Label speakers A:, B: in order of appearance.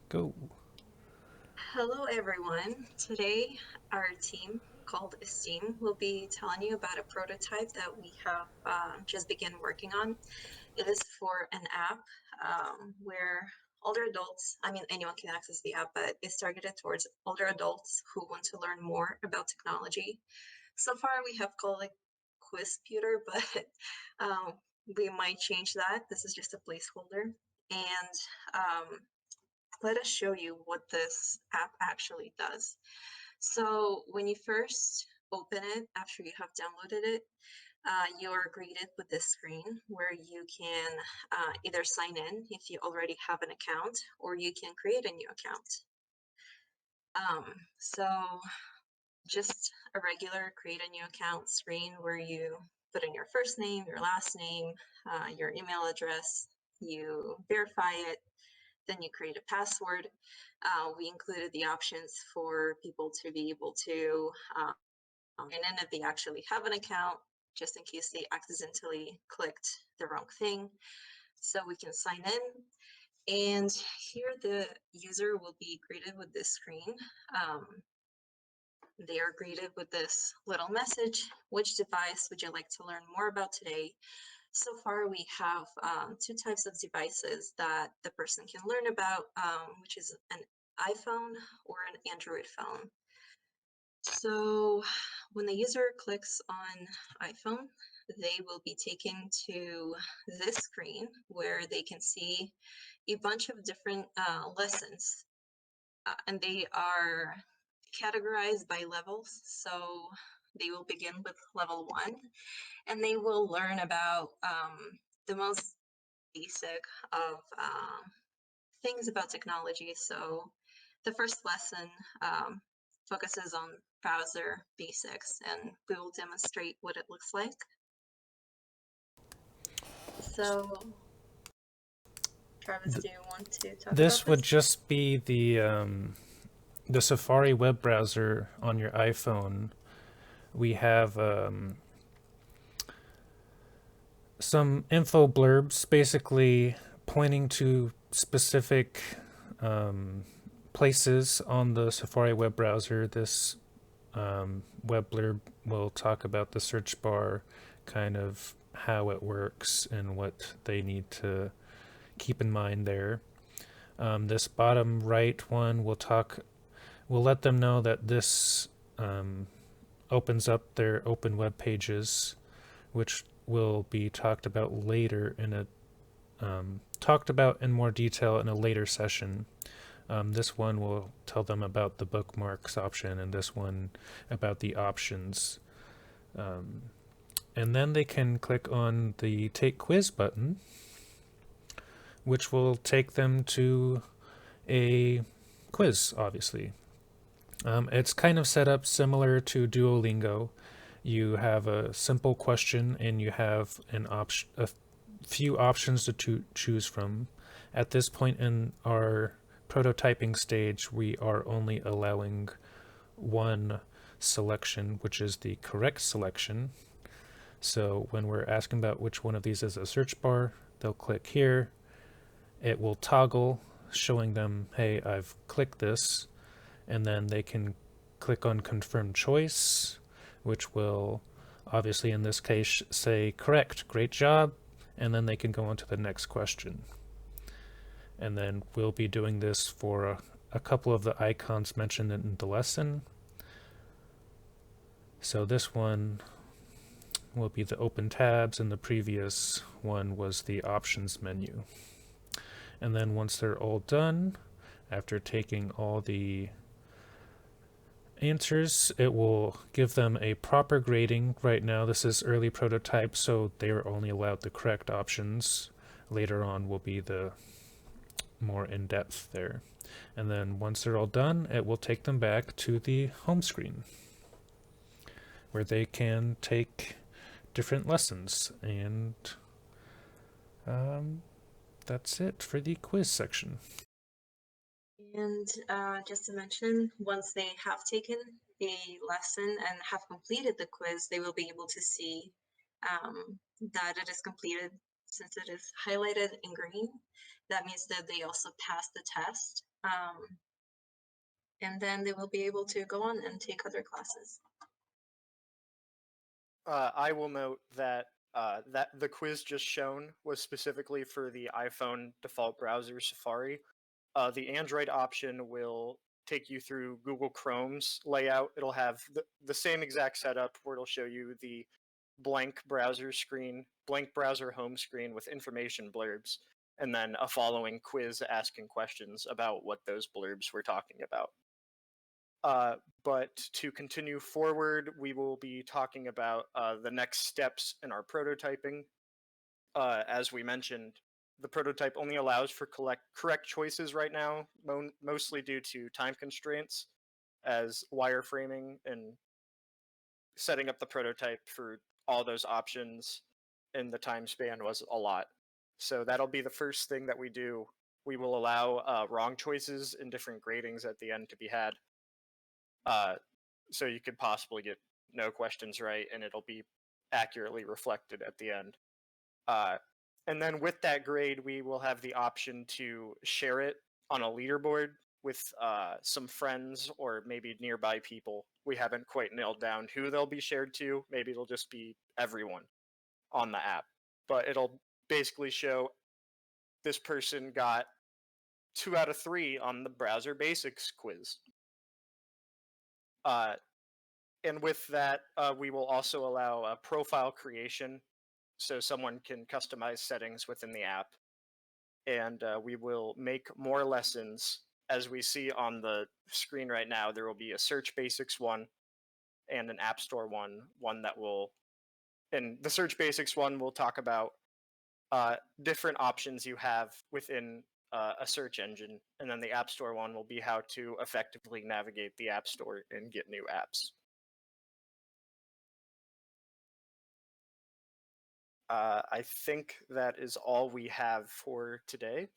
A: Go.
B: Hello, everyone. Today, our team called Esteem will be telling you about a prototype that we have just begun working on. It is for an app where older adults, I mean, anyone can access the app, but it's targeted towards older adults who want to learn more about technology. So far, we have called it Quizputer, but um, we might change that. This is just a placeholder. And let us show you what this app actually does. So when you first open it, after you have downloaded it, you are greeted with this screen where you can either sign in if you already have an account, or you can create a new account. So just a regular create a new account screen where you put in your first name, your last name, your email address, you verify it, then you create a password. We included the options for people to be able to and then if they actually have an account, just in case they accidentally clicked the wrong thing. So we can sign in, and here the user will be greeted with this screen. Um, they are greeted with this little message: which device would you like to learn more about today? So far, we have two types of devices that the person can learn about, which is an iPhone or an Android phone. So when the user clicks on iPhone, they will be taken to this screen where they can see a bunch of different lessons, and they are categorized by levels. So they will begin with level 1, and they will learn about the most basic of things about technology. So the first lesson focuses on browser basics, and we will demonstrate what it looks like. So, Travis, do you want to talk about
A: This would
B: this?
A: just be the Safari web browser on your iPhone. We have some info blurbs, basically pointing to specific places on the Safari web browser. This web blurb will talk about the search bar, kind of how it works and what they need to keep in mind there. This bottom right one will let them know that this opens up their open web pages, which will be talked about later in a talked about in more detail in a later session. This one will tell them about the bookmarks option, and this one about the options. And then they can click on the Take Quiz button, which will take them to a quiz, obviously. It's kind of set up similar to Duolingo. You have a simple question and you have a few options to choose from. At this point in our prototyping stage, we are only allowing one selection, which is the correct selection. So when we're asking about which one of these is a search bar, they'll click here. It will toggle, showing them, hey, I've clicked this, and then they can click on confirm choice, which will obviously in this case say correct, great job, and then they can go on to the next question. And then we'll be doing this for a couple of the icons mentioned in the lesson. So this one will be the open tabs, and the previous one was the options menu. And then once they're all done, after taking all the answers, it will give them a proper grading. Right now, this is early prototype, so they are only allowed the correct options. Later on will be the more in-depth there. And then once they're all done, it will take them back to the home screen where they can take different lessons. And that's it for the quiz section.
B: And just to mention, once they have taken a lesson and have completed the quiz, they will be able to see that it is completed. Since it is highlighted in green, that means that they also passed the test. And then they will be able to go on and take other classes.
C: I will note that that the quiz just shown was specifically for the iPhone default browser Safari. The Android option will take you through Google Chrome's layout. It'll have the same exact setup where it'll show you the blank browser screen, blank browser home screen with information blurbs, and then a following quiz asking questions about what those blurbs were talking about. But to continue forward, we will be talking about the next steps in our prototyping. As we mentioned, the prototype only allows for correct choices right now, mostly due to time constraints, as wireframing and setting up the prototype for all those options in the time span was a lot. So that'll be the first thing that we do. We will allow wrong choices and different gradings at the end to be had. So you could possibly get no questions right, and it'll be accurately reflected at the end. And then with that grade, we will have the option to share it on a leaderboard with some friends or maybe nearby people. We haven't quite nailed down who they'll be shared to. Maybe it'll just be everyone on the app. But it'll basically show this person got 2 out of 3 on the browser basics quiz. And with that, we will also allow profile creation, so someone can customize settings within the app. And we will make more lessons. As we see on the screen right now, there will be a Search Basics one and an App Store one that will, and the Search Basics one will talk about different options you have within a search engine, and then the App Store one will be how to effectively navigate the App Store and get new apps. I think that is all we have for today.